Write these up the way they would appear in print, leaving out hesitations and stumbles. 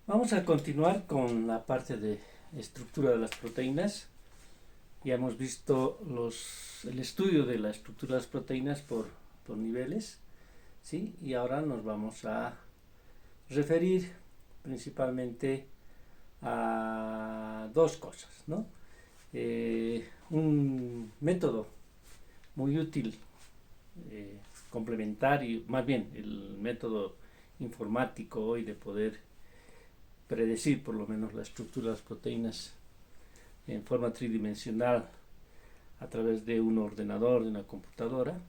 Vamos a continuar con la parte de estructura de las proteínas. Ya hemos visto el estudio de la estructura de las proteínas por niveles, ¿sí? Y ahora nos vamos a referir principalmente a dos cosas, ¿no? Un método muy útil, complementario, más bien el método informático hoy de poder predecir por lo menos la estructura de las proteínas en forma tridimensional a través de un ordenador, de una computadora,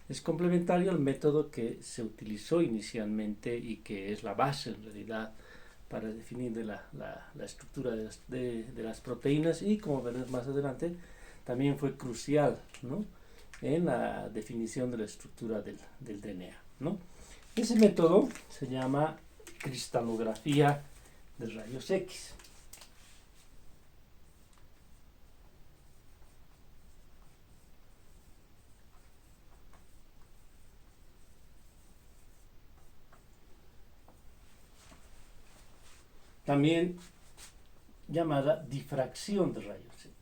es complementario al método que se utilizó inicialmente y que es la base en realidad para definir la estructura de las proteínas, y como veremos más adelante también fue crucial, ¿no?, en la definición de la estructura del DNA, ¿no? Ese método se llama cristalografía de rayos X. También llamada difracción de rayos X.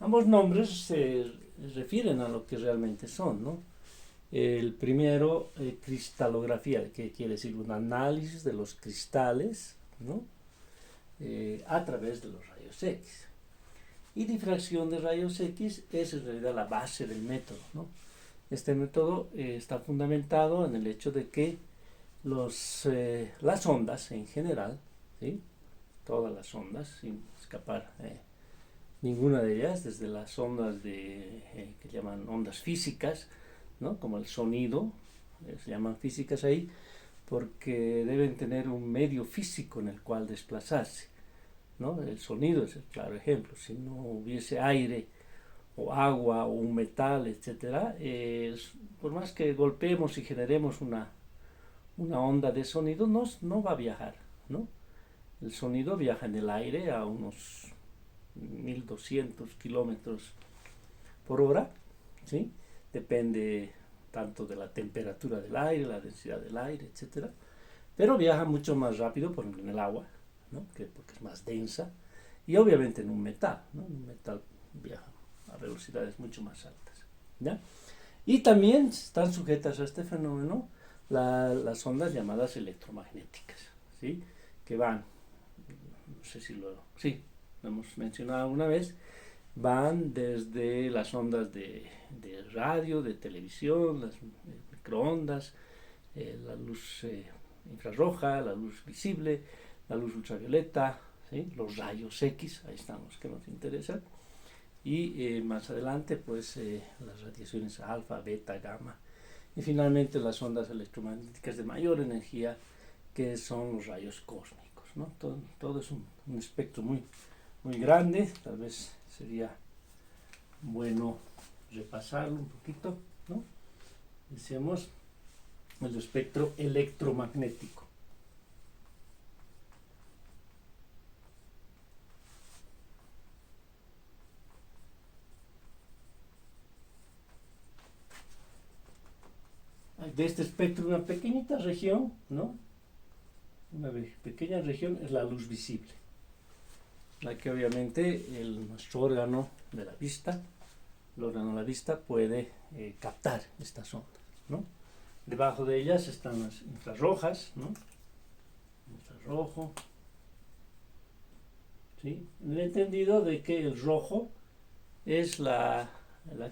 Ambos nombres se refieren a lo que realmente son, ¿no? El primero, cristalografía, que quiere decir un análisis de los cristales, ¿no?, a través de los rayos X. Y difracción de rayos X es en realidad la base del método, ¿no? Este método está fundamentado en el hecho de que las ondas en general, ¿sí?, todas las ondas, sin escapar ninguna de ellas, desde las ondas que llaman ondas físicas, ¿no?, como el sonido, se llaman físicas ahí porque deben tener un medio físico en el cual desplazarse, ¿no? El sonido es el claro ejemplo. Si no hubiese aire o agua o un metal, etcétera, por más que golpeemos y generemos una onda de sonido, no va a viajar, ¿no? El sonido viaja en el aire a unos 1200 kilómetros por hora, ¿sí? Depende tanto de la temperatura del aire, la densidad del aire, etcétera, pero viaja mucho más rápido, por ejemplo, en el agua, ¿no?, porque es más densa, y obviamente en un metal, ¿no? Un metal viaja a velocidades mucho más altas, ¿ya? Y también están sujetas a este fenómeno las ondas llamadas electromagnéticas, ¿sí?, que van, no sé si lo hemos mencionado alguna vez, van desde las ondas de radio, de televisión, las microondas, la luz infrarroja, la luz visible, la luz ultravioleta, ¿sí?, los rayos X, ahí están los que nos interesan, y más adelante pues las radiaciones alfa, beta, gamma, y finalmente las ondas electromagnéticas de mayor energía, que son los rayos cósmicos, ¿no? Todo es un espectro muy grande. Tal vez sería bueno repasarlo un poquito, ¿no? Decíamos el espectro electromagnético. De este espectro, una pequeñita región, ¿no? Una pequeña región es la luz visible, la que obviamente nuestro órgano de la vista, el órgano de la vista puede captar estas ondas, ¿no? Debajo de ellas están las infrarrojas, ¿no? Infrarrojo, ¿sí?, en el entendido de que el rojo es la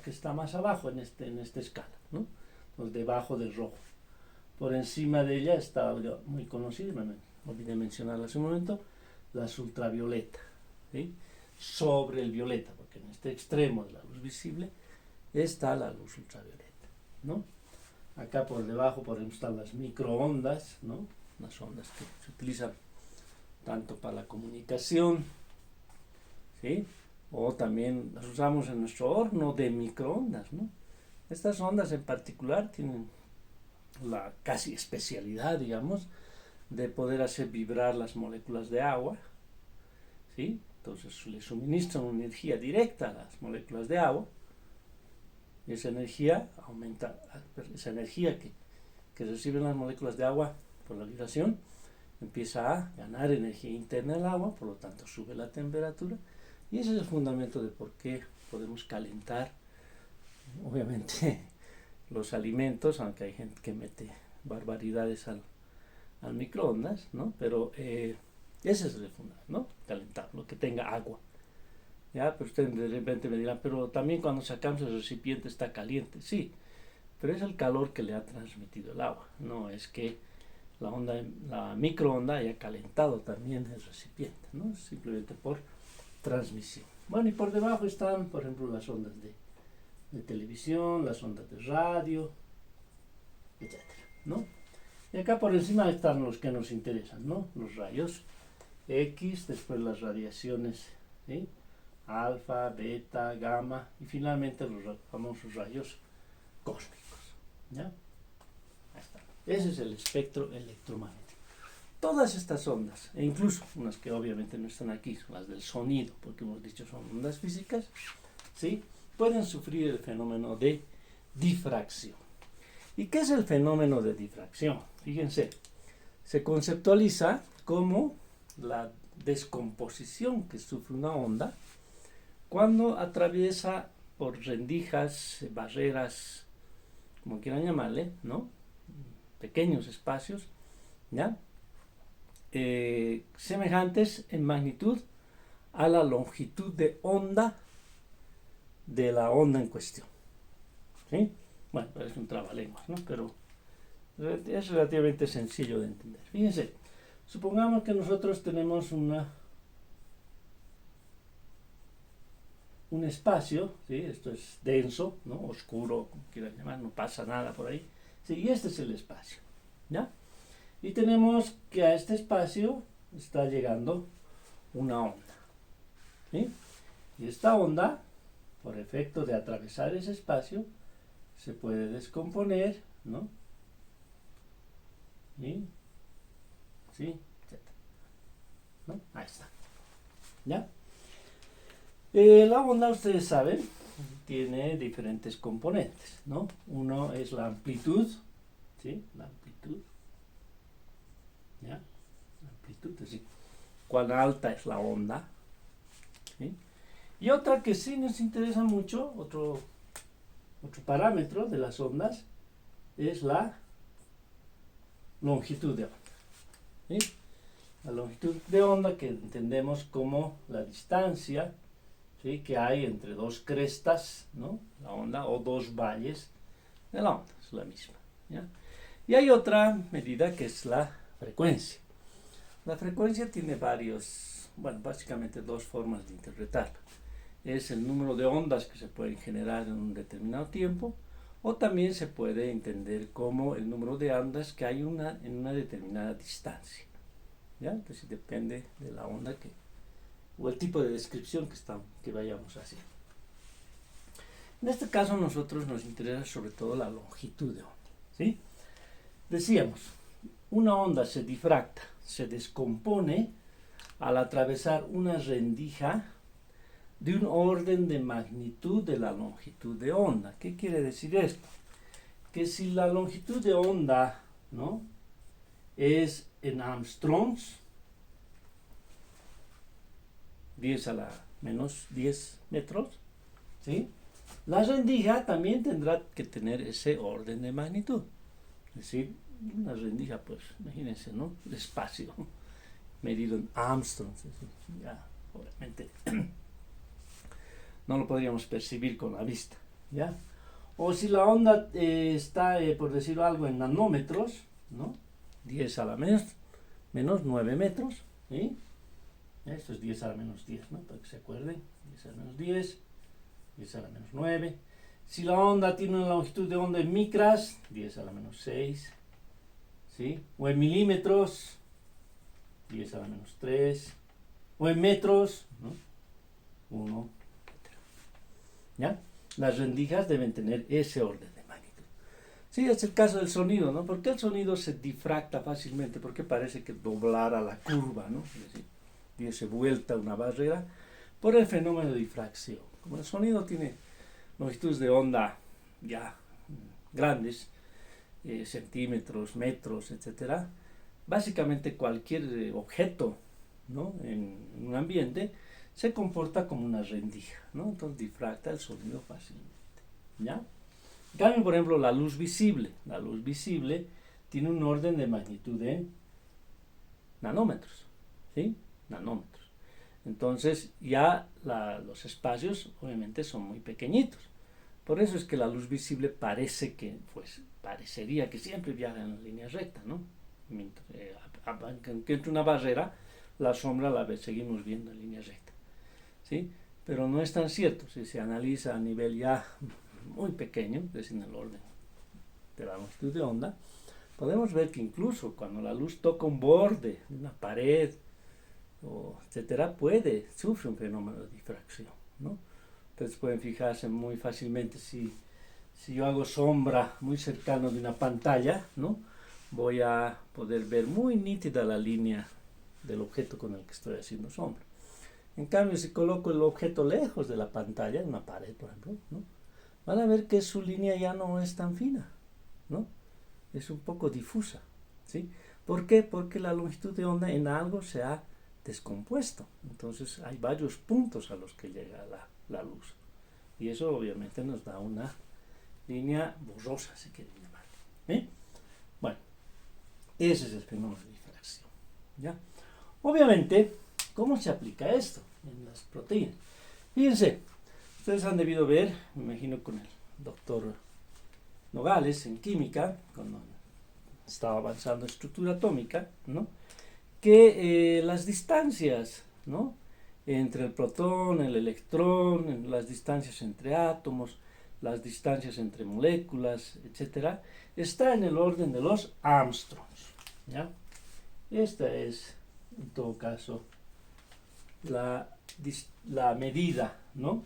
que está más abajo en esta escala, ¿no? Entonces, debajo del rojo. Por encima de ella está muy conocida, me olvidé mencionarla hace un momento, las ultravioleta, ¿sí?, sobre el violeta, porque en este extremo de la luz visible está la luz ultravioleta, ¿no? Acá por debajo, por ejemplo, están las microondas, ¿no?, las ondas que se utilizan tanto para la comunicación, ¿sí?, o también las usamos en nuestro horno de microondas, ¿no? Estas ondas en particular tienen la casi especialidad, digamos, de poder hacer vibrar las moléculas de agua, ¿sí? Entonces le suministran una energía directa a las moléculas de agua, y esa energía aumenta, esa energía que que reciben las moléculas de agua por la vibración, empieza a ganar energía interna el agua, por lo tanto sube la temperatura, y ese es el fundamento de por qué podemos calentar, obviamente, los alimentos, aunque hay gente que mete barbaridades al microondas, ¿no? Pero ese es el fundamento, ¿no? Calentar, lo que tenga agua. ¿Ya? Pero ustedes de repente me dirán, pero también cuando sacamos el recipiente está caliente. Sí, pero es el calor que le ha transmitido el agua. No es que la microonda haya calentado también el recipiente, ¿no? Simplemente por transmisión. Bueno, y por debajo están, por ejemplo, las ondas de televisión, las ondas de radio, etcétera, ¿no? Y acá por encima están los que nos interesan, ¿no? Los rayos X, después las radiaciones, ¿sí? Alfa, beta, gamma y finalmente los famosos rayos cósmicos, ¿ya? Ahí está. Ese es el espectro electromagnético. Todas estas ondas, e incluso unas que obviamente no están aquí, son las del sonido, porque hemos dicho son ondas físicas, ¿sí? Pueden sufrir el fenómeno de difracción. ¿Y qué es el fenómeno de difracción? Fíjense, se conceptualiza como la descomposición que sufre una onda cuando atraviesa por rendijas, barreras, como quieran llamarle, ¿no? Pequeños espacios, ¿ya? Semejantes en magnitud a la longitud de onda de la onda en cuestión, ¿sí? Bueno, es un trabalenguas, ¿no? Pero es relativamente sencillo de entender. Fíjense, supongamos que nosotros tenemos un espacio, ¿sí? Esto es denso, ¿no? Oscuro, como quieran llamar, no pasa nada por ahí, ¿sí? Y este es el espacio, ¿ya? Y tenemos que a este espacio está llegando una onda, ¿sí? Y esta onda, por efecto de atravesar ese espacio, se puede descomponer, ¿no? ¿Sí? ¿Sí? Etcétera, ¿no? Ahí está, ¿ya? La onda, ustedes saben, tiene diferentes componentes, ¿no? Uno es la amplitud, ¿sí? La amplitud, ¿ya? La amplitud, es decir, cuán alta es la onda, ¿sí? Y otra que sí nos interesa mucho, otro parámetro de las ondas, es la longitud de onda, ¿sí? La longitud de onda que entendemos como la distancia, ¿sí? Que hay entre dos crestas, ¿no? La onda, o dos valles de la onda, es la misma, ¿ya? Y hay otra medida que es la frecuencia. La frecuencia tiene básicamente dos formas de interpretarla. Es el número de ondas que se pueden generar en un determinado tiempo, o también se puede entender como el número de ondas que hay en una determinada distancia, ¿ya? Entonces depende de la onda o el tipo de descripción que vayamos haciendo. En este caso nosotros nos interesa sobre todo la longitud de onda, ¿sí? Decíamos, una onda se difracta, se descompone al atravesar una rendija de un orden de magnitud de la longitud de onda. ¿Qué quiere decir esto? Que si la longitud de onda, ¿no?, es en Armstrongs, 10 a la menos 10 metros, ¿sí? La rendija también tendrá que tener ese orden de magnitud. Es decir, una rendija, pues, imagínense, ¿no?, el espacio medido en Armstrongs, es decir, ya, obviamente, no lo podríamos percibir con la vista, ¿ya? O si la onda está, por decirlo algo, en nanómetros, ¿no? 10 a la menos 9 metros, ¿sí? Esto es 10 a la menos 10, ¿no? Para que se acuerden, 10 a la menos 10, 10 a la menos 9. Si la onda tiene una longitud de onda en micras, 10 a la menos 6, ¿sí? O en milímetros, 10 a la menos 3, o en metros, ¿no? 1, ¿ya? Las rendijas deben tener ese orden de magnitud. Sí, es el caso del sonido, ¿no? ¿Por qué el sonido se difracta fácilmente? Porque parece que doblara la curva, ¿no? Es decir, diese vuelta una barrera por el fenómeno de difracción. Como el sonido tiene longitudes de onda ya grandes, centímetros, metros, etcétera. Básicamente cualquier objeto, ¿no?, en un ambiente se comporta como una rendija, ¿no? Entonces difracta el sonido fácilmente, ¿ya? En cambio, por ejemplo, la luz visible tiene un orden de magnitud en nanómetros, ¿sí? Nanómetros. Entonces ya los espacios obviamente son muy pequeñitos. Por eso es que la luz visible parecería que siempre viaja en línea recta, ¿no? Aunque entre una barrera, la sombra seguimos viendo en línea recta, ¿sí? Pero no es tan cierto. Si se analiza a nivel ya muy pequeño, es decir, en el orden de la longitud de onda, podemos ver que incluso cuando la luz toca un borde de una pared, etcétera, sufre un fenómeno de difracción, ¿no? Entonces pueden fijarse muy fácilmente si yo hago sombra muy cercano de una pantalla, ¿no?, voy a poder ver muy nítida la línea del objeto con el que estoy haciendo sombra. En cambio, si coloco el objeto lejos de la pantalla, en una pared, por ejemplo, ¿no?, van a ver que su línea ya no es tan fina, ¿no? Es un poco difusa, ¿sí? ¿Por qué? Porque la longitud de onda en algo se ha descompuesto. Entonces hay varios puntos a los que llega la luz. Y eso obviamente nos da una línea borrosa, si quieren llamarlo, ¿eh? Bueno, ese es el fenómeno de difracción, ¿ya? Obviamente, ¿cómo se aplica esto en las proteínas? Fíjense, ustedes han debido ver, me imagino con el doctor Nogales en química, cuando estaba avanzando estructura atómica, ¿no?, que las distancias, ¿no?, entre el protón, el electrón, las distancias entre átomos, las distancias entre moléculas, etcétera, está en el orden de los Armstrongs, ¿ya? Esta es, en todo caso, la medida, ¿no?,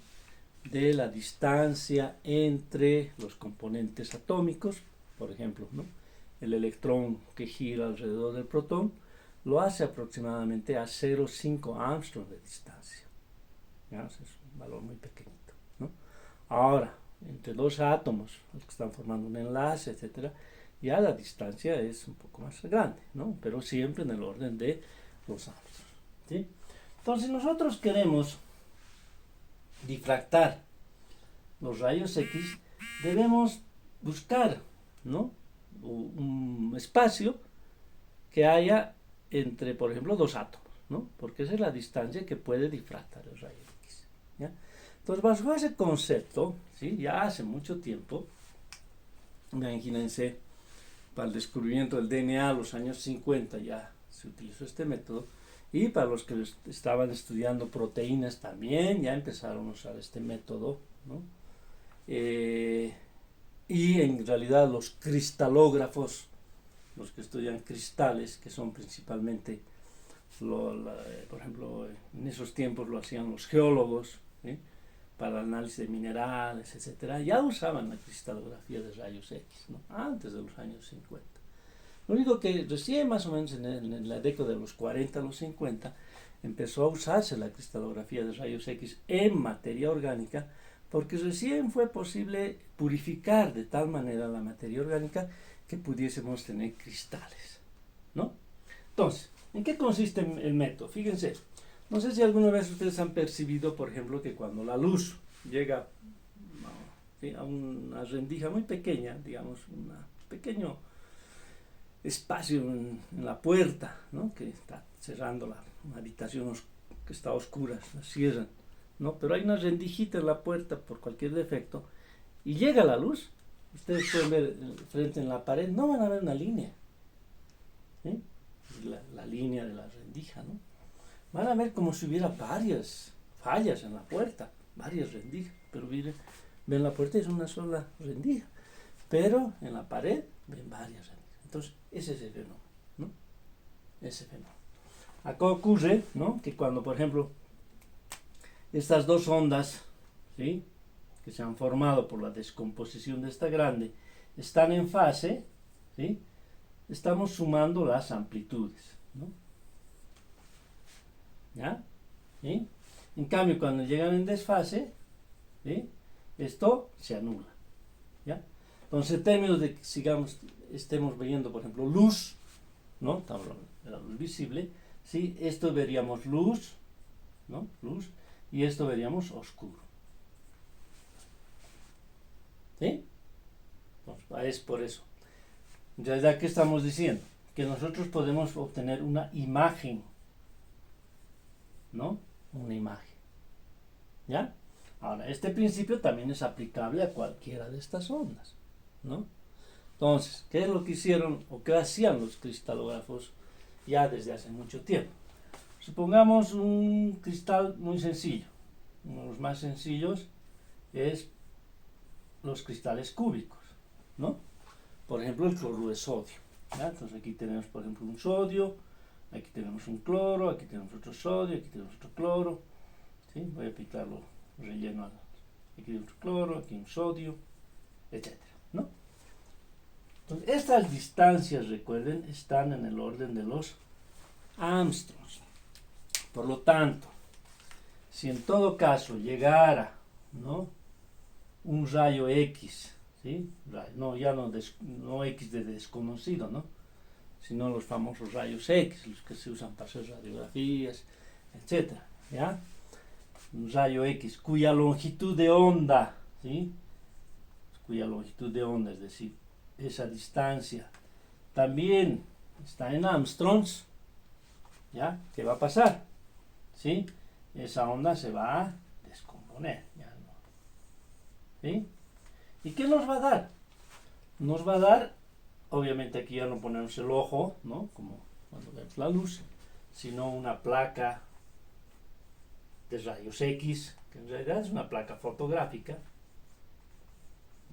de la distancia entre los componentes atómicos. Por ejemplo, ¿no?, el electrón que gira alrededor del protón lo hace aproximadamente a 0,5 Armstrong de distancia, ¿ya? Es un valor muy pequeñito, ¿no? Ahora, entre dos átomos que están formando un enlace, etcétera, ya la distancia es un poco más grande, ¿no?, pero siempre en el orden de los Armstrong, ¿sí? Entonces, nosotros queremos difractar los rayos X, debemos buscar, ¿no?, un espacio que haya entre, por ejemplo, dos átomos, ¿no?, porque esa es la distancia que puede difractar el rayo X, ¿ya? Entonces, bajo ese concepto, ¿sí?, ya hace mucho tiempo, imagínense, para el descubrimiento del DNA, los años 50 ya se utilizó este método, y para los que estaban estudiando proteínas también ya empezaron a usar este método, ¿no? Y en realidad los cristalógrafos, los que estudian cristales, que son principalmente, por ejemplo, en esos tiempos lo hacían los geólogos, ¿sí?, para el análisis de minerales, etcétera, ya usaban la cristalografía de rayos X, ¿no?, antes de los años 50. Lo único que recién, más o menos en la década de los 40 a los 50, empezó a usarse la cristalografía de rayos X en materia orgánica, porque recién fue posible purificar de tal manera la materia orgánica que pudiésemos tener cristales, ¿no? Entonces, ¿en qué consiste el método? Fíjense, no sé si alguna vez ustedes han percibido, por ejemplo, que cuando la luz llega, ¿sí?, a una rendija muy pequeña, digamos, un pequeño espacio en la puerta, ¿no?, que está cerrando una habitación que está oscura, la cierran, ¿no?, pero hay una rendijita en la puerta por cualquier defecto, y llega la luz, ustedes pueden ver frente en la pared, no van a ver una línea, ¿sí?, la línea de la rendija, ¿no?, van a ver como si hubiera varias fallas en la puerta, varias rendijas, pero ven la puerta y es una sola rendija, pero en la pared ven varias rendijas. Entonces, ese es el fenómeno, ¿no? Ese fenómeno. Acá ocurre, ¿no?, que cuando, por ejemplo, estas dos ondas, ¿sí?, que se han formado por la descomposición de esta grande, están en fase, ¿sí?, estamos sumando las amplitudes, ¿no? ¿Ya? ¿Sí? En cambio, cuando llegan en desfase, ¿sí?, esto se anula, ¿ya? Entonces, en términos de que estemos viendo, por ejemplo, luz, ¿no? Estamos hablando de la luz visible, ¿sí? Esto veríamos luz, ¿no? Luz, y esto veríamos oscuro. ¿Sí? Entonces, es por eso. En realidad, ¿qué estamos diciendo? Que nosotros podemos obtener una imagen, ¿no? Una imagen. ¿Ya? Ahora, este principio también es aplicable a cualquiera de estas ondas, ¿no? Entonces, ¿qué es lo que hicieron o qué hacían los cristalógrafos ya desde hace mucho tiempo? Supongamos un cristal muy sencillo. Uno de los más sencillos es los cristales cúbicos, ¿no? Por ejemplo, el cloruro de sodio. ¿Ya? Entonces aquí tenemos, por ejemplo, un sodio, aquí tenemos un cloro, aquí tenemos otro sodio, aquí tenemos otro cloro. ¿Sí? Voy a aplicarlo relleno. Aquí hay otro cloro, aquí un sodio, etc. ¿No? Entonces, estas distancias, recuerden, están en el orden de los Armstrongs. Por lo tanto, si en todo caso llegara, ¿no?, un rayo X, ¿sí? No, ya no X de desconocido, ¿no?, sino los famosos rayos X, los que se usan para hacer radiografías, etc. ¿Ya? Un rayo X cuya longitud de onda, ¿sí?, cuya longitud de onda, es decir, esa distancia también está en Armstrongs, ¿ya? ¿Qué va a pasar? ¿Sí? Esa onda se va a descomponer, ¿ya? ¿No? ¿Sí? ¿Y qué nos va a dar? Nos va a dar, obviamente aquí ya no ponemos el ojo, ¿no?, como cuando vemos la luz, sino una placa de rayos X, que en realidad es una placa fotográfica,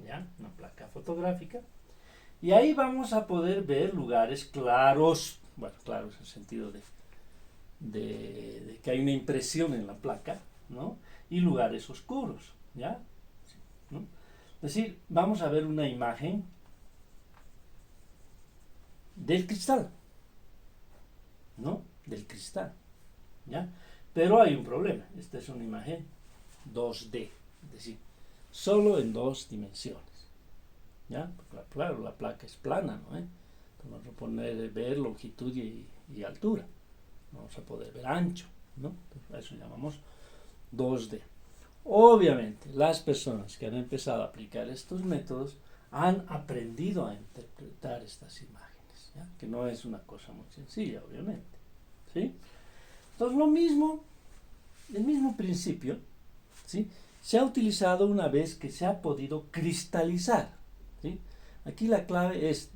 ¿ya? Una placa fotográfica. Y ahí vamos a poder ver lugares claros, bueno, claros en el sentido de que hay una impresión en la placa, ¿no?, y lugares oscuros, ¿ya? ¿No? Es decir, vamos a ver una imagen del cristal, ¿no? Del cristal, ¿ya? Pero hay un problema, esta es una imagen 2D, es decir, solo en dos dimensiones, ¿ya? Porque, claro, la placa es plana, ¿no? Vamos a poner, ver longitud y altura, vamos a poder ver ancho, ¿no? A eso llamamos 2D. Obviamente, las personas que han empezado a aplicar estos métodos han aprendido a interpretar estas imágenes, ¿ya? Que no es una cosa muy sencilla, obviamente, ¿sí? Entonces, el mismo principio, ¿sí?, se ha utilizado una vez que se ha podido cristalizar, ¿sí? Aquí la clave es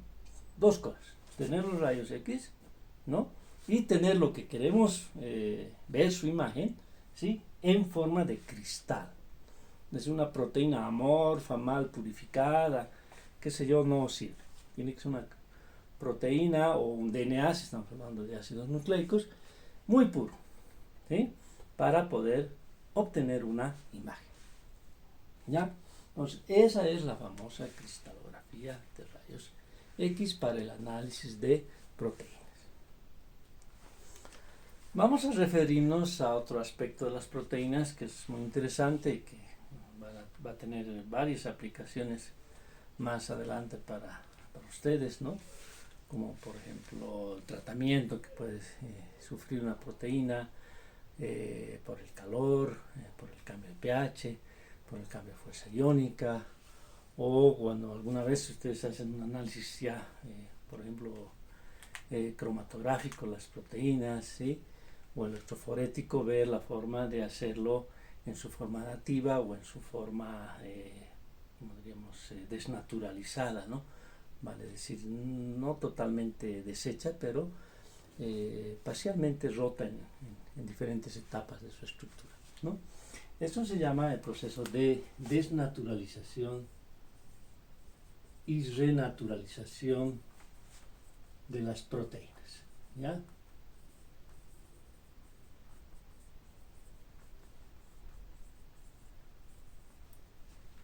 dos cosas: tener los rayos X, ¿no?, y tener lo que queremos ver, su imagen, ¿sí?, en forma de cristal. Es una proteína amorfa, mal purificada, qué sé yo, no sirve. Tiene que ser una proteína o un DNA, si estamos hablando de ácidos nucleicos, muy puro, ¿sí?, para poder obtener una imagen, ¿ya? Entonces, esa es la famosa cristalografía de rayos X para el análisis de proteínas. Vamos a referirnos a otro aspecto de las proteínas que es muy interesante y que va a tener varias aplicaciones más adelante para ustedes, ¿no? Como por ejemplo el tratamiento que puede sufrir una proteína por el calor, por el cambio de pH, por el cambio de fuerza iónica, o cuando alguna vez ustedes hacen un análisis ya, por ejemplo, cromatográfico, las proteínas, ¿sí?, o electroforético, ver la forma de hacerlo en su forma nativa o en su forma, como diríamos, desnaturalizada, ¿no? Vale decir, no totalmente deshecha, pero parcialmente rota en diferentes etapas de su estructura, ¿no? Esto se llama el proceso de desnaturalización y renaturalización de las proteínas, ¿ya?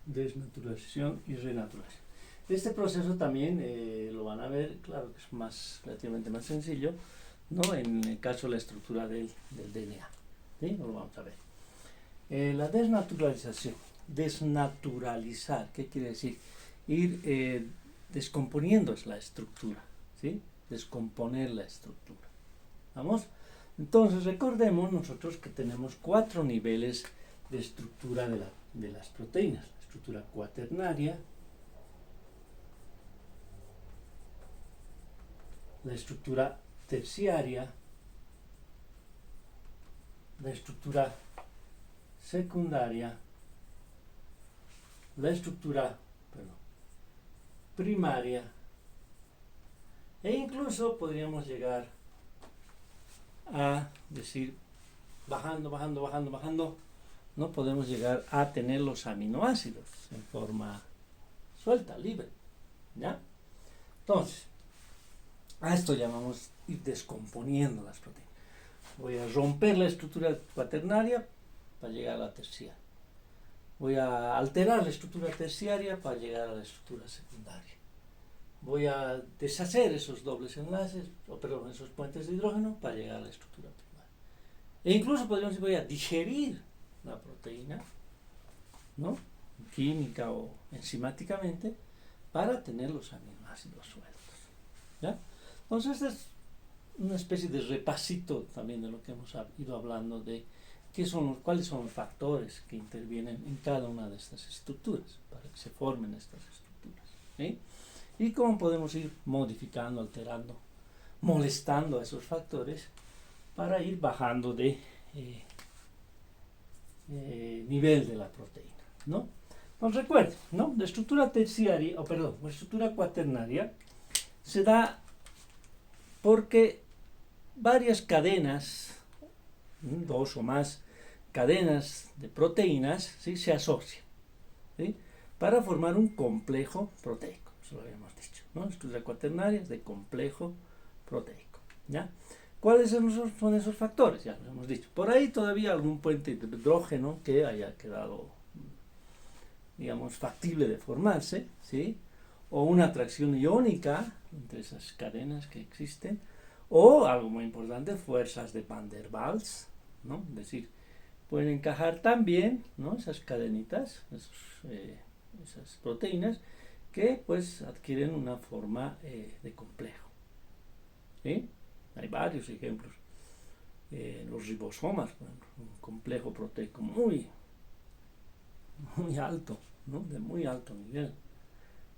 Desnaturalización y renaturalización. Este proceso también lo van a ver, claro que es relativamente más sencillo, ¿no?, en el caso de la estructura del DNA, ¿sí? Lo vamos a ver. La desnaturalización, desnaturalizar, ¿qué quiere decir? ir descomponiendo la estructura, ¿sí? Descomponer la estructura. ¿Vamos? Entonces recordemos nosotros que tenemos 4 niveles de estructura de las proteínas. La estructura cuaternaria, la estructura terciaria, la estructura secundaria, la estructura primaria, e incluso podríamos llegar a decir, bajando, no podemos llegar a tener los aminoácidos en forma suelta, libre, ¿ya? Entonces, a esto llamamos ir descomponiendo las proteínas. Voy a romper la estructura cuaternaria para llegar a la terciaria. Voy a alterar la estructura terciaria para llegar a la estructura secundaria. Voy a deshacer esos dobles enlaces, esos puentes de hidrógeno para llegar a la estructura primaria. E incluso podríamos decir, voy a digerir la proteína, ¿no? Química o enzimáticamente, para tener los aminoácidos sueltos, ¿ya? Entonces, esta es una especie de repasito también de lo que hemos ido hablando de cuáles son los factores que intervienen en cada una de estas estructuras para que se formen estas estructuras, ¿sí? Y cómo podemos ir modificando, alterando, molestando a esos factores para ir bajando de nivel de la proteína, ¿no? Entonces recuerden, ¿no? La estructura terciaria, la estructura cuaternaria se da porque varias cadenas, 2 o más cadenas de proteínas, ¿sí?, se asocian, ¿sí?, para formar un complejo proteico. Eso lo habíamos dicho, ¿no? Estructura cuaternaria es de complejo proteico, ¿ya? ¿Cuáles son esos factores? Ya lo hemos dicho. Por ahí todavía algún puente de hidrógeno que haya quedado, digamos, factible de formarse, ¿sí? O una atracción iónica entre esas cadenas que existen, o algo muy importante, fuerzas de Van der Waals, ¿no? Es decir, pueden encajar también, ¿no?, esas cadenitas, esas proteínas, que pues adquieren una forma de complejo, ¿sí? Hay varios ejemplos. Los ribosomas, por ejemplo, un complejo proteico muy alto, ¿no?, de muy alto nivel.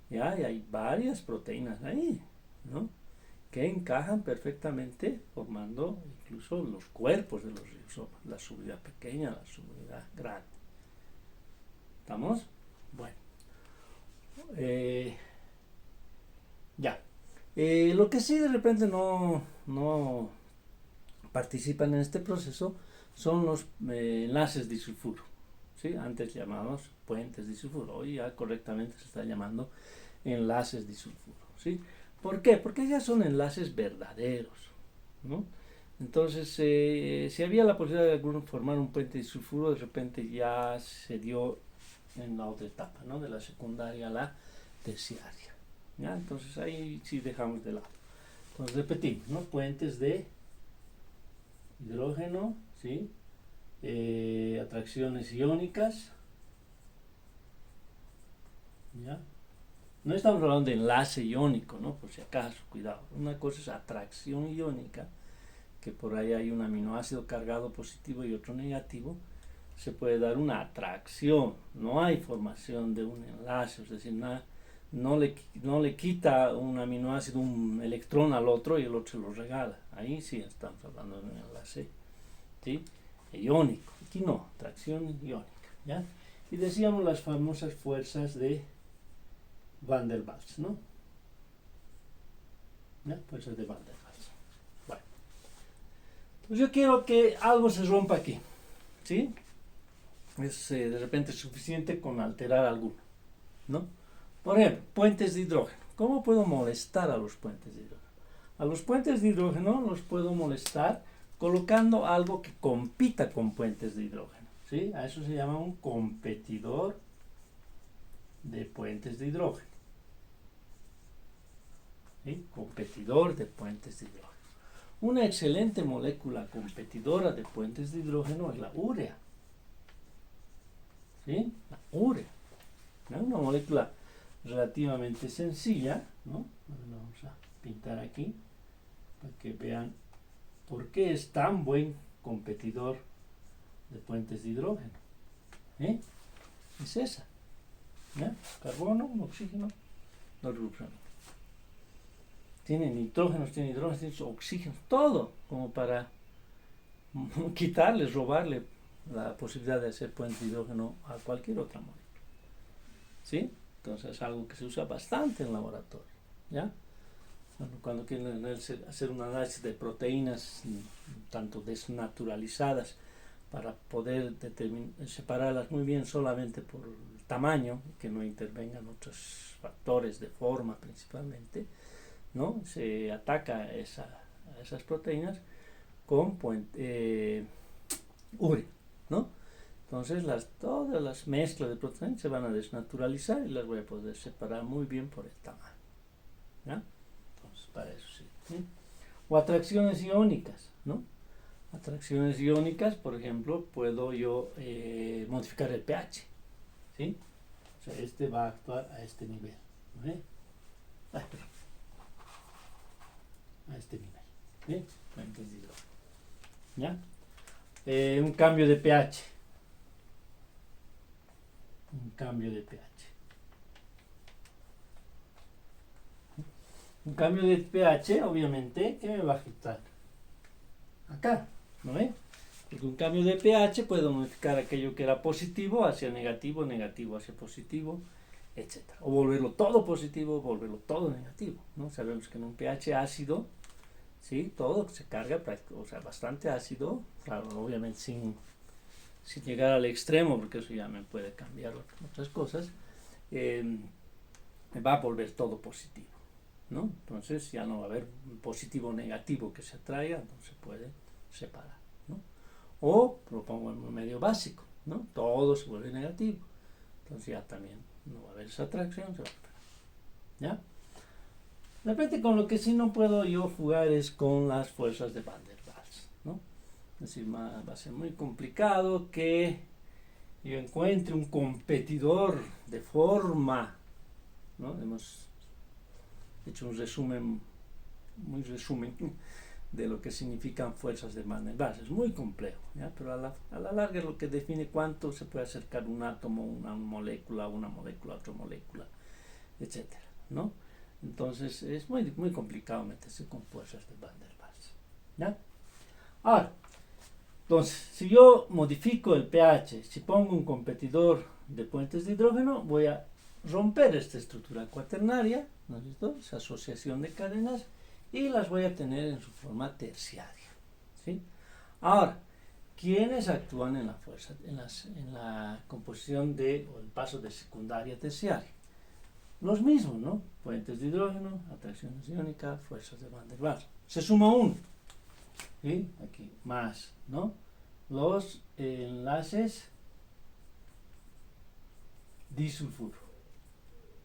Ya, y hay varias proteínas ahí, ¿no?, que encajan perfectamente formando incluso los cuerpos de los ribosomas, la subunidad pequeña, la subunidad grande. ¿Estamos? Bueno. Ya. Lo que sí de repente no participan en este proceso son los enlaces disulfuro, ¿sí? Antes llamados puentes disulfuro, hoy ya correctamente se está llamando enlaces disulfuro, ¿sí? ¿Por qué? Porque ya son enlaces verdaderos, ¿no? Entonces, si había la posibilidad de formar un puente disulfuro, de repente ya se dio en la otra etapa, ¿no?, de la secundaria a la terciaria, ¿ya? Entonces ahí sí dejamos de lado. Entonces repetimos, ¿no? Puentes de hidrógeno, ¿sí? Atracciones iónicas, ¿ya? No estamos hablando de enlace iónico, ¿no?, por si acaso, cuidado. Una cosa es atracción iónica, que por ahí hay un aminoácido cargado positivo y otro negativo. Se puede dar una atracción, no hay formación de un enlace, es decir, no le quita un aminoácido un electrón al otro y el otro se lo regala. Ahí sí estamos hablando de un enlace, ¿sí?, iónico. Aquí no, atracción iónica, ¿ya? Y decíamos las famosas fuerzas de Van der Waals, ¿no? ¿Ya? Fuerzas de Van der Waals. Bueno, pues yo quiero que algo se rompa aquí, ¿sí? Es de repente suficiente con alterar alguno, ¿no? Por ejemplo, puentes de hidrógeno. ¿Cómo puedo molestar a los puentes de hidrógeno? A los puentes de hidrógeno los puedo molestar colocando algo que compita con puentes de hidrógeno, ¿sí? A eso se llama un competidor de puentes de hidrógeno, ¿sí? Competidor de puentes de hidrógeno. Una excelente molécula competidora de puentes de hidrógeno es la urea, ¿sí? La urea, ¿no? Una molécula relativamente sencilla, ¿no? Vamos a pintar aquí para que vean por qué es tan buen competidor de puentes de hidrógeno. Es esa. ¿Ya? Carbono, oxígeno, no. Tiene nitrógenos, tiene hidrógenos, tiene oxígeno, todo como para quitarle, robarle la posibilidad de hacer puente de hidrógeno a cualquier otra molécula. ¿Sí? Entonces es algo que se usa bastante en laboratorio. ¿Ya? Cuando quieren hacer un análisis de proteínas tanto desnaturalizadas para poder separarlas muy bien solamente por el tamaño, que no intervengan otros factores de forma principalmente, ¿no? Se ataca a esas proteínas con urea, ¿no? Entonces todas las mezclas de proteínas se van a desnaturalizar y las voy a poder separar muy bien por el tamaño. ¿Ya? Entonces para eso sí. ¿Sí? O atracciones iónicas, ¿no? Atracciones iónicas, por ejemplo, puedo yo modificar el pH, ¿sí? O sea, este va a actuar a este nivel, ¿no? A este nivel, ¿sí? ¿Me han entendido? ¿Ya? Un cambio de pH. Un cambio de pH. Un cambio de pH, obviamente, ¿qué me va a afectar? Acá, ¿no ve? Porque un cambio de pH puedo modificar aquello que era positivo hacia negativo, negativo hacia positivo, etc. O volverlo todo positivo, volverlo todo negativo, ¿no? Sabemos que en un pH ácido, ¿sí? Todo se carga, o sea, bastante ácido, claro, obviamente sin llegar al extremo, porque eso ya me puede cambiar otras cosas, me va a volver todo positivo, ¿no? Entonces ya no va a haber un positivo o negativo que se atraiga, entonces se puede separar, ¿no? O propongo en un medio básico, ¿no? Todo se vuelve negativo, entonces ya también no va a haber esa atracción, se va a separar, ¿ya? De repente con lo que sí no puedo yo jugar es con las fuerzas de Van der Waals, ¿no? Es decir, va a ser muy complicado que yo encuentre un competidor de forma, ¿no? Hemos hecho un resumen, muy resumen de lo que significan fuerzas de Van der Waals. Es muy complejo, ¿ya? Pero a la larga es lo que define cuánto se puede acercar un átomo, una molécula a otra molécula, etcétera, ¿no? Entonces es muy, muy complicado meterse con fuerzas de Van der Waals, ¿ya? Ahora, entonces, si yo modifico el pH, si pongo un competidor de puentes de hidrógeno, voy a romper esta estructura cuaternaria, ¿no es cierto? Esa asociación de cadenas, y las voy a tener en su forma terciaria, ¿sí? Ahora, ¿quiénes actúan en la fuerza, en la composición o el paso de secundaria a terciaria? Los mismos, ¿no? Puentes de hidrógeno, atracciones iónicas, fuerzas de Van der Waals. Se suma uno, ¿sí? Aquí, más, ¿no? Los enlaces disulfuro,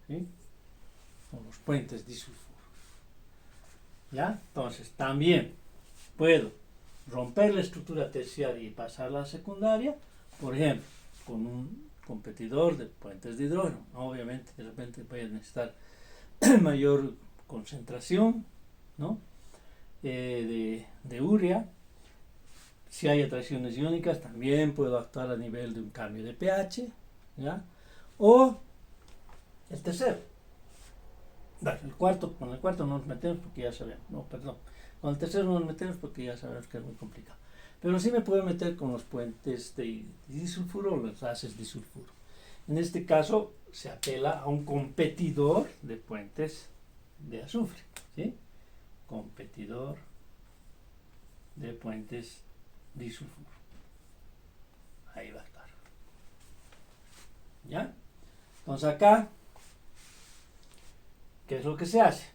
¿sí? Son los puentes disulfuro. ¿Ya? Entonces, también puedo romper la estructura terciaria y pasarla a la secundaria, por ejemplo, con un competidor de puentes de hidrógeno. Obviamente, de repente voy a necesitar mayor concentración, ¿no? de urea. Si hay atracciones iónicas, también puedo actuar a nivel de un cambio de pH, ¿ya? O el tercero. Con el cuarto no nos metemos porque ya sabemos, no, perdón. Con el tercero no nos metemos porque ya sabemos que es muy complicado. Pero sí me puedo meter con los puentes de disulfuro o los enlaces disulfuro. En este caso se apela a un competidor de puentes de azufre, ¿sí? Competidor de puentes disulfuro. Ahí va a estar. ¿Ya? Entonces acá, ¿qué es lo que se hace?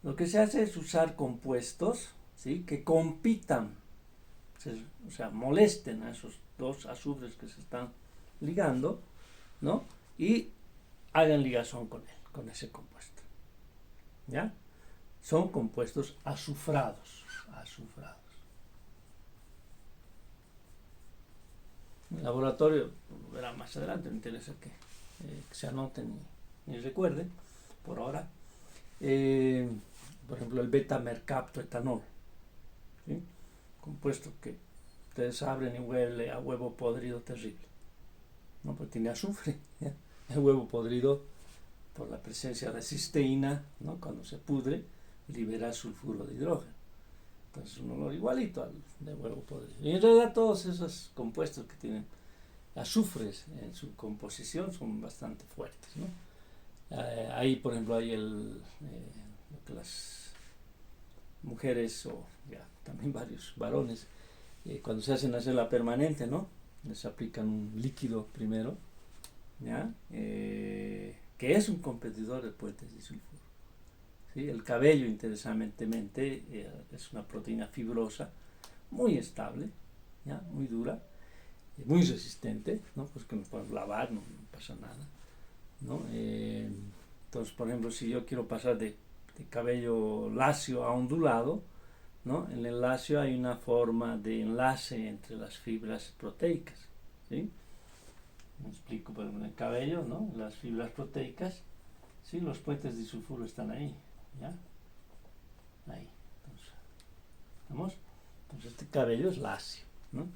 Lo que se hace es usar compuestos, ¿sí? Que compitan, o sea, molesten a esos dos azufres que se están ligando, ¿no? Y hagan ligazón con él, con ese compuesto. ¿Ya? Son compuestos azufrados. En el laboratorio, verá más adelante, me interesa que se anoten ni recuerde, por ahora, por ejemplo, el beta-mercaptoetanol, ¿sí? Compuesto que ustedes abren y huele a huevo podrido terrible, ¿no? Porque tiene azufre, ¿ya? El huevo podrido, por la presencia de cisteína, ¿no? Cuando se pudre, libera sulfuro de hidrógeno. Entonces un olor igualito al de huevo podrido. Y en realidad todos esos compuestos que tienen azufres en su composición son bastante fuertes, ¿no? Ahí, por ejemplo, hay lo que las mujeres o ya también varios varones, cuando se hacen hacer la permanente, ¿no? Les aplican un líquido primero, ¿ya? Que es un competidor de puentes disulfuro. ¿Sí? El cabello, interesantemente, es una proteína fibrosa, muy estable, ¿ya? Muy dura, muy resistente, ¿no? Pues que nos podemos lavar, no pasa nada, ¿no? Entonces, por ejemplo, si yo quiero pasar de cabello lacio a ondulado, ¿no? En el lacio hay una forma de enlace entre las fibras proteicas, ¿sí? Me explico, por ejemplo, en el cabello, ¿no? Las fibras proteicas, ¿sí? Los puentes disulfuro están ahí, ¿ya? Ahí, entonces, ¿vamos? Entonces este cabello es lacio, ¿no?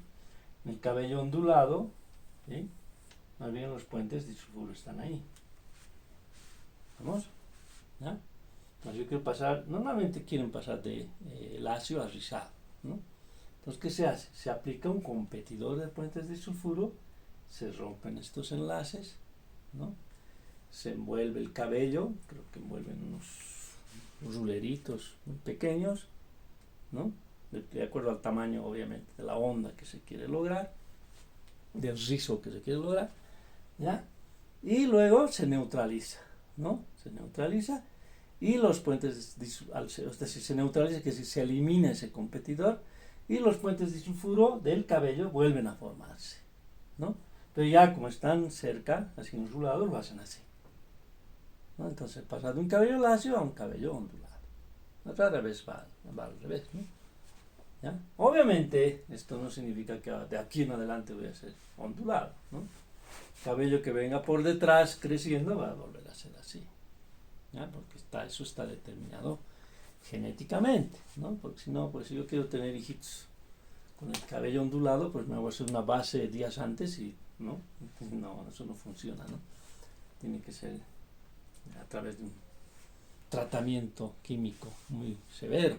En el cabello ondulado, ¿sí? Más bien los puentes disulfuro están ahí, ¿vamos? ¿Ya? Entonces yo quiero pasar, normalmente quieren pasar de lacio a rizado, ¿no? Entonces, ¿qué se hace? Se aplica un competidor de puentes disulfuro, se rompen estos enlaces, ¿no? Se envuelve el cabello, creo que envuelven unos ruleritos muy pequeños, ¿no? De acuerdo al tamaño, obviamente, de la onda que se quiere lograr, del rizo que se quiere lograr, ¿ya? Y luego se neutraliza, ¿no? Se neutraliza y los puentes, es decir, se neutraliza, que se elimina ese competidor y los puentes disulfuro del cabello vuelven a formarse, ¿no? Pero ya como están cerca, así ondulados, lo hacen así, ¿no? Entonces pasa de un cabello lacio a un cabello ondulado. Otra vez va al revés, ¿no? ¿Ya? Obviamente esto no significa que de aquí en adelante voy a ser ondulado, ¿no? Cabello que venga por detrás creciendo va a volver a ser así, ¿ya? Porque eso está determinado genéticamente, ¿no? Porque si no, pues si yo quiero tener hijitos con el cabello ondulado, pues me voy a hacer una base días antes y no, eso no funciona, ¿no? Tiene que ser a través de un tratamiento químico muy severo.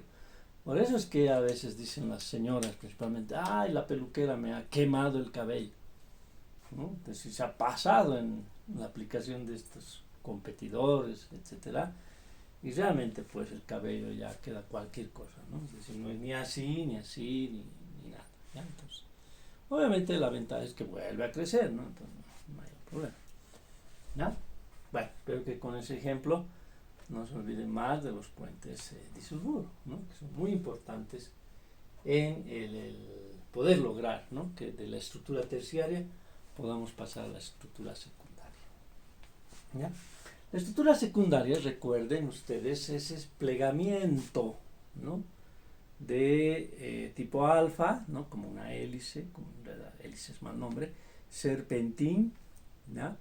Por eso es que a veces dicen las señoras principalmente, ay, la peluquera me ha quemado el cabello, ¿no? Entonces si se ha pasado en la aplicación de estos competidores, etcétera, y realmente pues el cabello ya queda cualquier cosa, ¿no? Es decir, no es ni así, ni así, ni nada, ¿ya? Entonces, obviamente la ventaja es que vuelve a crecer, ¿no? Entonces no hay problema, ¿ya? Bueno, espero que con ese ejemplo no se olviden más de los puentes disulfuro, ¿no? Que son muy importantes en el poder lograr, ¿no? Que de la estructura terciaria podamos pasar a la estructura secundaria, ¿ya? La estructura secundaria, recuerden ustedes, es ese plegamiento, ¿no? De tipo alfa, ¿no? Como una hélice, como la hélice es mal nombre, serpentín, ¿ya?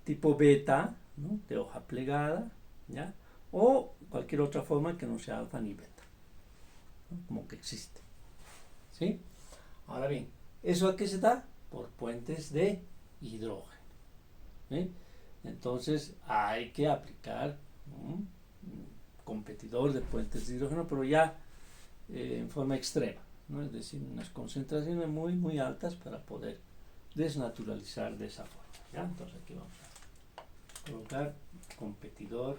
Tipo beta, ¿no? De hoja plegada, ¿ya? O cualquier otra forma que no sea alfa ni beta, ¿no? Como que existe, ¿sí? Ahora bien, ¿eso a qué se da? Por puentes de hidrógeno, ¿sí? Entonces hay que aplicar un competidor de puentes de hidrógeno, pero ya en forma extrema, ¿no? Es decir, unas concentraciones muy, muy altas para poder desnaturalizar de esa forma, ¿ya? Entonces aquí vamos a colocar competidor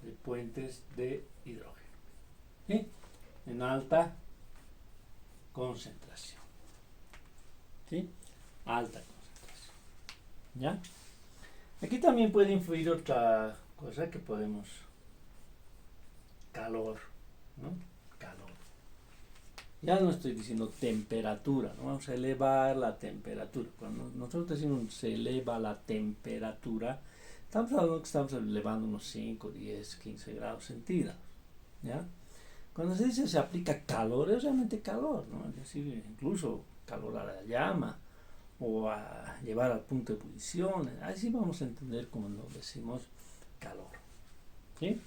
de puentes de hidrógeno, ¿sí? En alta concentración, ¿sí? Alta concentración, ¿ya? Aquí también puede influir otra cosa que podemos, calor, ¿no? Calor. Ya no estoy diciendo temperatura, ¿no? Vamos a elevar la temperatura. Cuando nosotros decimos se eleva la temperatura, estamos hablando que estamos elevando unos 5, 10, 15 grados centígrados, ¿ya? Cuando se dice se aplica calor, es realmente calor, ¿no? Es decir, incluso calor a la llama, o a llevar al punto de ebullición. Así vamos a entender cuando decimos calor. ¿Sí?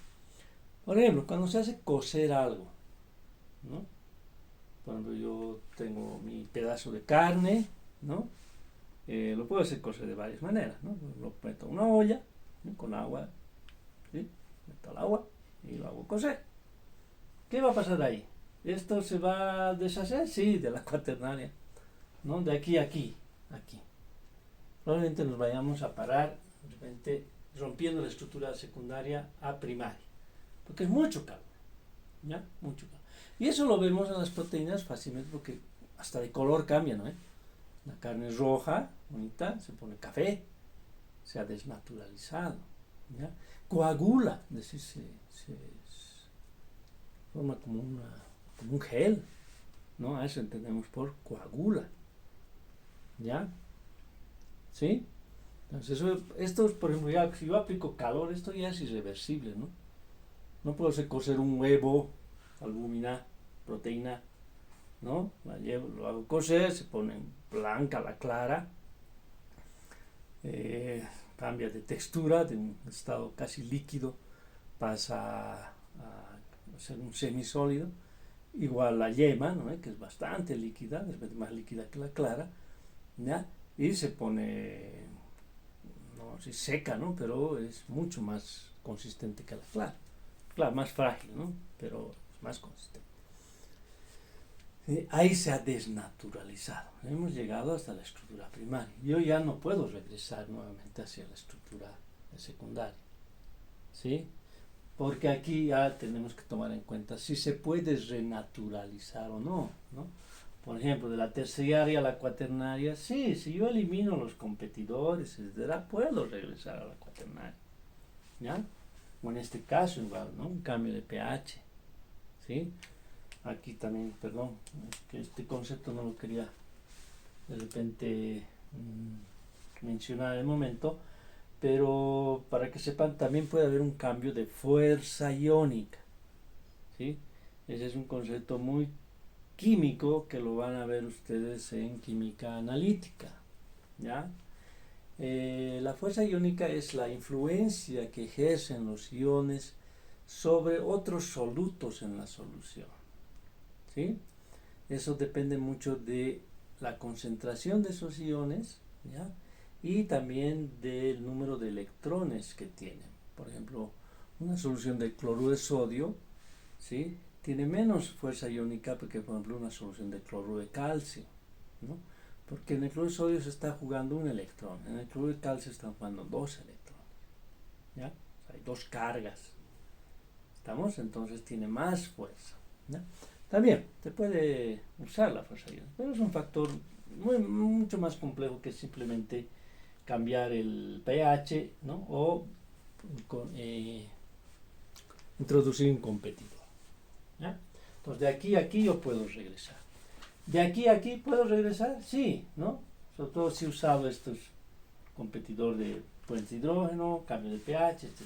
Por ejemplo, cuando se hace cocer algo, ¿no? Por ejemplo, yo tengo mi pedazo de carne, ¿no? Lo puedo hacer cocer de varias maneras, ¿no? Lo meto en una olla, ¿no? Con agua, ¿sí? Meto el agua y lo hago cocer. ¿Qué va a pasar ahí? ¿Esto se va a deshacer? Sí, de la cuaternaria, ¿no? De aquí a aquí, aquí. Probablemente nos vayamos a parar, de repente, rompiendo la estructura secundaria a primaria, porque es mucho calor, ¿ya? Mucho calor. Y eso lo vemos en las proteínas fácilmente porque hasta de color cambia, ¿no? La carne es roja, bonita, se pone café, se ha desnaturalizado, ¿ya? Coagula, es decir, se forma como un gel, ¿no? A eso entendemos por coagula, ¿ya? ¿Sí? Entonces, esto, por ejemplo, ya, si yo aplico calor, esto ya es irreversible, ¿no? No puedo hacer cocer un huevo, albúmina, proteína, ¿no? Lo hago cocer, se pone blanca la clara, cambia de textura, de un estado casi líquido, pasa a ser un semisólido. Igual la yema, ¿no? Que es bastante líquida, es más líquida que la clara, ¿ya? Y se pone, no sé, seca, ¿no? Pero es mucho más consistente que la clara. Claro, más frágil, ¿no? Pero es más consistente. Ahí se ha desnaturalizado. Hemos llegado hasta la estructura primaria. Yo ya no puedo regresar nuevamente hacia la estructura secundaria. ¿Sí? Porque aquí ya tenemos que tomar en cuenta si se puede renaturalizar o no, ¿no? Por ejemplo, de la terciaria a la cuaternaria, sí, si yo elimino los competidores, etc., puedo regresar a la cuaternaria, ¿ya? O en este caso igual, ¿no? Un cambio de pH, ¿sí? Aquí también, perdón, que este concepto no lo quería de repente mencionar en el momento, pero para que sepan, también puede haber un cambio de fuerza iónica, ¿sí? Ese es un concepto muy químico que lo van a ver ustedes en química analítica, ¿ya? La fuerza iónica es la influencia que ejercen los iones sobre otros solutos en la solución, ¿sí? Eso depende mucho de la concentración de esos iones, ¿ya? Y también del número de electrones que tienen. Por ejemplo, una solución de cloruro de sodio, ¿sí? Tiene menos fuerza iónica que, por ejemplo, una solución de cloruro de calcio, ¿no? Porque en el cloruro de sodio se está jugando un electrón, en el cloruro de calcio están jugando dos electrones, ¿ya? O sea, hay dos cargas, ¿estamos? Entonces tiene más fuerza, ¿ya? También se puede usar la fuerza iónica, pero es un factor mucho más complejo que simplemente cambiar el pH, ¿no? O introducir un competidor, ¿ya? Entonces de aquí a aquí yo puedo regresar. ¿De aquí a aquí puedo regresar? Sí, ¿no? Sobre todo si he usado estos competidores de puentes de hidrógeno, cambio de pH, etc.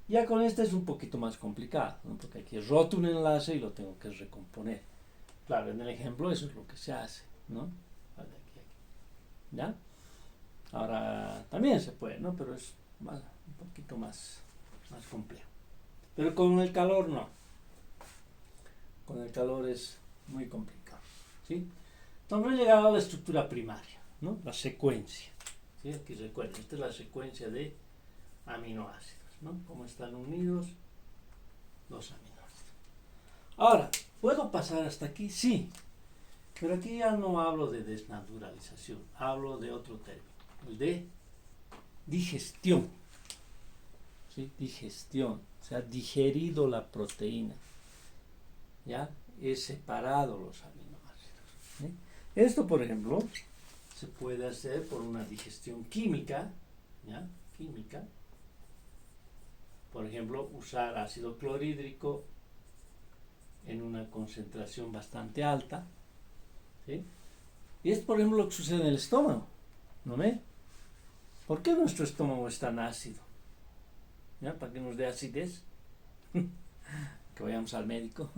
Ya con este es un poquito más complicado, ¿no? Porque aquí he roto un enlace y lo tengo que recomponer. Claro, en el ejemplo eso es lo que se hace, ¿no? De aquí a aquí, ¿ya? Ahora también se puede, ¿no? Pero es un poquito más complejo. Pero con el calor no. Con el calor es muy complicado, ¿sí? Entonces he llegado a la estructura primaria, ¿no? La secuencia, ¿sí? Aquí recuerden, esta es la secuencia de aminoácidos, ¿no? Cómo están unidos los aminoácidos. Ahora, ¿puedo pasar hasta aquí? Sí, pero aquí ya no hablo de desnaturalización, hablo de otro término, el de digestión, ¿sí? Digestión, se ha digerido la proteína, ¿ya? He separado los aminoácidos, ¿sí? Esto, por ejemplo, se puede hacer por una digestión química, ¿ya? Química. Por ejemplo, usar ácido clorhídrico en una concentración bastante alta, ¿sí? Y es, por ejemplo, lo que sucede en el estómago, ¿no ve? ¿Por qué nuestro estómago es tan ácido? ¿Ya? ¿Para que nos dé acidez? Que vayamos al médico.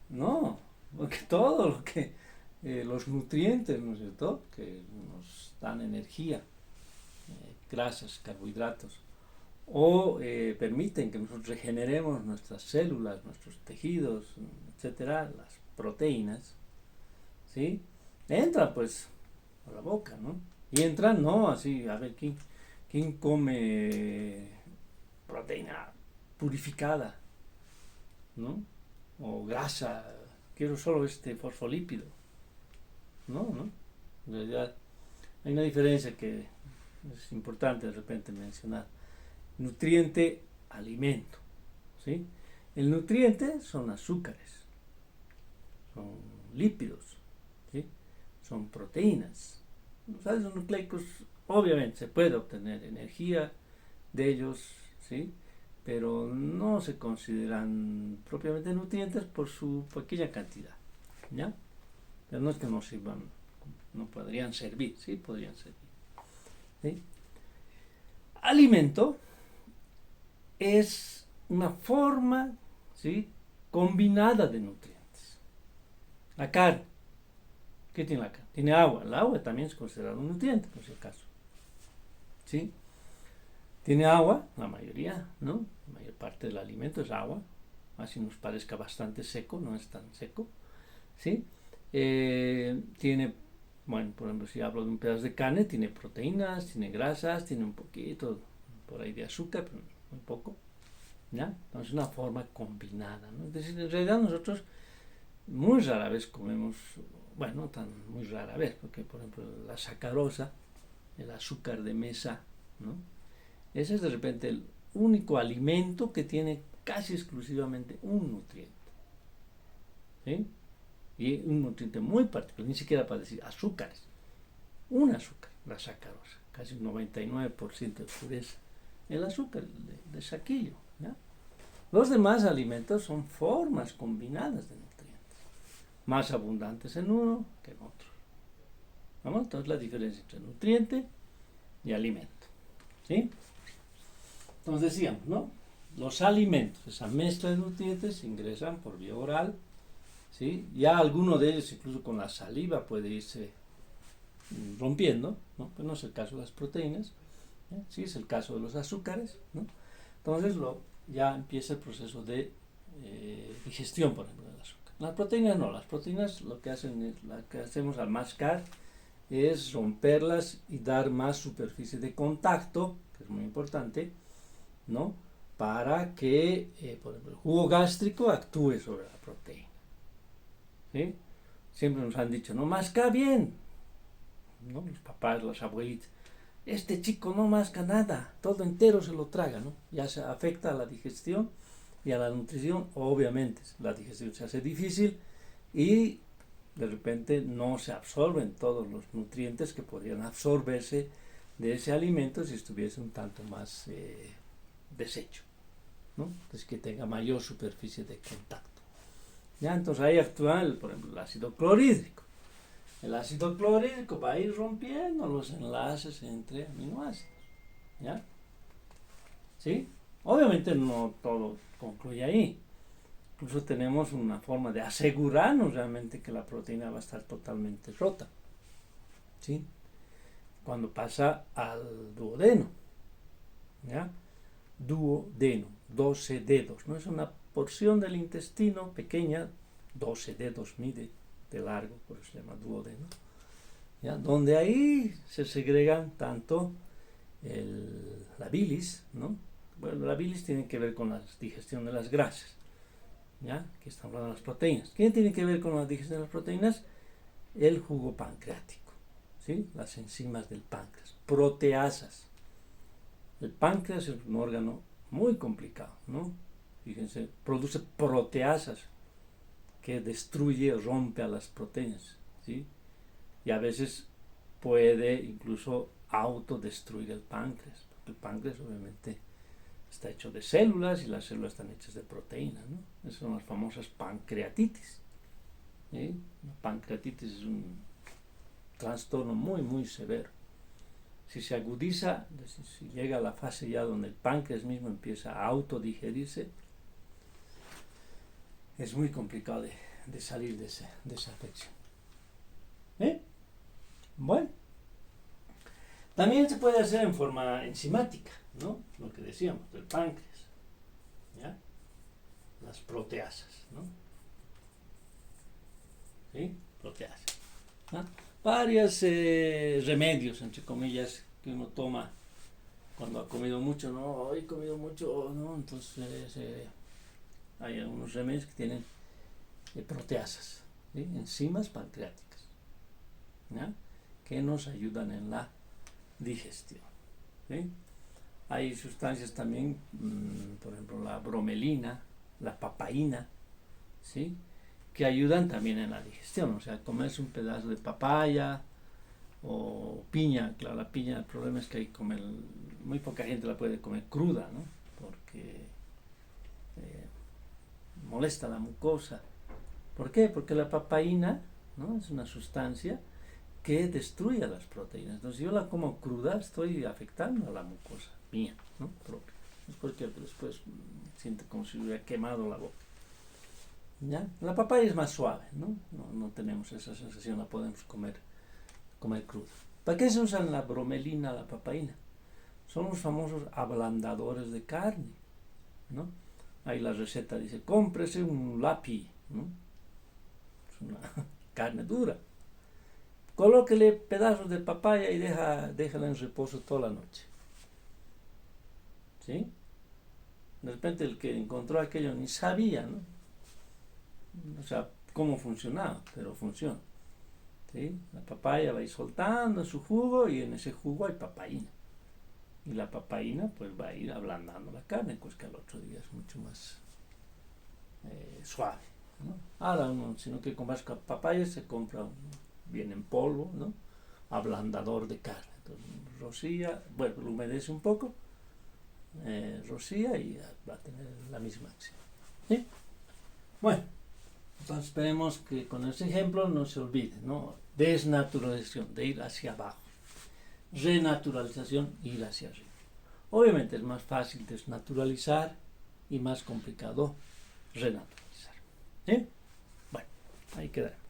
No, porque todo lo que los nutrientes, ¿no es cierto?, que nos dan energía, grasas, carbohidratos, o permiten que nosotros regeneremos nuestras células, nuestros tejidos, etcétera, las proteínas, ¿sí? Entran pues a la boca, ¿no? Y entran, no, así, a ver, ¿quién come proteína purificada, ¿no? O grasa, quiero solo este fosfolípido. No. En realidad hay una diferencia que es importante de repente mencionar. Nutriente, alimento, ¿sí? El nutriente son azúcares, son lípidos, ¿sí? Son proteínas. Los ácidos nucleicos, obviamente, se puede obtener energía de ellos, ¿sí? Pero no se consideran propiamente nutrientes por su pequeña cantidad, ¿ya? Pero no es que no sirvan, no podrían servir, sí podrían servir, ¿sí? Alimento es una forma, ¿sí?, combinada de nutrientes. La carne, ¿qué tiene la carne? Tiene agua. El agua también es considerado un nutriente, por si acaso, ¿sí? Tiene agua, la mayoría, ¿no? La mayor parte del alimento es agua, así nos parezca bastante seco, no es tan seco, ¿sí? Tiene, bueno, por ejemplo, si hablo de un pedazo de carne, tiene proteínas, tiene grasas, tiene un poquito por ahí de azúcar, pero muy poco, ¿ya? Entonces, una forma combinada, ¿no? Es decir, en realidad nosotros muy rara vez comemos, bueno, no tan muy rara vez, porque, por ejemplo, la sacarosa, el azúcar de mesa, ¿no? Ese es de repente el único alimento que tiene casi exclusivamente un nutriente, ¿sí? Y un nutriente muy particular, ni siquiera para decir azúcares, un azúcar, la sacarosa, casi un 99% de pureza, el azúcar de saquillo, ¿ya? Los demás alimentos son formas combinadas de nutrientes, más abundantes en uno que en otro, ¿no? Entonces la diferencia entre nutriente y alimento, ¿sí? Entonces decíamos, ¿no? Los alimentos, esa mezcla de nutrientes, ingresan por vía oral, ¿sí? Ya alguno de ellos, incluso con la saliva, puede irse rompiendo, ¿no? Pero no es el caso de las proteínas, ¿eh? Sí es el caso de los azúcares, ¿no? Entonces ya empieza el proceso de digestión, por ejemplo, del azúcar. Las proteínas no, las proteínas lo que hacemos al mascar es romperlas y dar más superficie de contacto, que es muy importante, ¿no? Para que, por ejemplo, el jugo gástrico actúe sobre la proteína, ¿sí? Siempre nos han dicho, no masca bien, ¿no? Los papás, los abuelitos, este chico no masca nada, todo entero se lo traga, ¿no? Ya se afecta a la digestión y a la nutrición, obviamente la digestión se hace difícil y de repente no se absorben todos los nutrientes que podrían absorberse de ese alimento si estuviese un tanto más deshecho, ¿no? Entonces que tenga mayor superficie de contacto. ¿Ya? Entonces ahí actúa, por ejemplo, el ácido clorhídrico. El ácido clorhídrico va a ir rompiendo los enlaces entre aminoácidos, ¿ya? ¿Sí? Obviamente no todo concluye ahí. Incluso tenemos una forma de asegurarnos realmente que la proteína va a estar totalmente rota, ¿sí? Cuando pasa al duodeno, ¿ya? Duodeno, 12 dedos, ¿no? Es una porción del intestino pequeña, 12 dedos mide de largo, por eso se llama duodeno, ¿ya? Donde ahí se segregan tanto la bilis, ¿no? Bueno, la bilis tiene que ver con la digestión de las grasas, ¿ya? Aquí estamos hablando de las proteínas. ¿Qué tiene que ver con la digestión de las proteínas? El jugo pancreático, ¿sí? Las enzimas del páncreas, proteasas. El páncreas es un órgano muy complicado, ¿no? Fíjense, produce proteasas que destruye o rompe a las proteínas, ¿sí? Y a veces puede incluso autodestruir el páncreas, porque el páncreas obviamente está hecho de células y las células están hechas de proteínas, ¿no? Esas son las famosas pancreatitis, ¿sí? La pancreatitis es un trastorno muy, muy severo. Si se agudiza, si llega a la fase ya donde el páncreas mismo empieza a autodigerirse, es muy complicado de salir de esa afección. Bueno, también se puede hacer en forma enzimática, ¿no? Lo que decíamos, del páncreas, ¿ya? Las proteasas, ¿no? ¿Sí? Proteasas. ¿No? Varios remedios, entre comillas, que uno toma cuando ha comido mucho, ¿no? Hoy he comido mucho, ¿no? Entonces hay algunos remedios que tienen proteasas, ¿sí? Enzimas pancreáticas, ¿ya? Que nos ayudan en la digestión, ¿sí? Hay sustancias también, por ejemplo, la bromelina, la papaína, ¿sí? Que ayudan también en la digestión, o sea, comerse un pedazo de papaya o piña. Claro, la piña, el problema es que hay que comer, muy poca gente la puede comer cruda, ¿no? Porque molesta la mucosa. ¿Por qué? Porque la papaína, ¿no? Es una sustancia que destruye las proteínas. Entonces, si yo la como cruda, estoy afectando a la mucosa mía, ¿no? Propia. Es porque después siente como si hubiera quemado la boca. ¿Ya? La papaya es más suave, ¿no? No tenemos esa sensación, la podemos comer cruda. ¿Para qué se usan la bromelina, la papaína? Son los famosos ablandadores de carne, ¿no? Ahí la receta dice, cómprese un lapi, ¿no? Es una carne dura. Colóquele pedazos de papaya y déjala en reposo toda la noche. ¿Sí? De repente el que encontró aquello ni sabía, ¿no? O sea, cómo funcionaba, pero funciona. ¿Sí? La papaya va a ir soltando su jugo y en ese jugo hay papaína. Y la papaína pues va a ir ablandando la carne, pues que al otro día es mucho más suave, ¿no? Ahora uno, si no quiere comer papaya, se compra bien en polvo, ¿no? Ablandador de carne. Entonces rocía, bueno, lo humedece un poco, rocía y va a tener la misma acción. ¿Sí? Bueno, entonces esperemos que con ese ejemplo no se olvide, ¿no? Desnaturalización, de ir hacia abajo. Renaturalización, ir hacia arriba. Obviamente es más fácil desnaturalizar y más complicado renaturalizar. ¿Sí? Bueno, ahí quedaremos.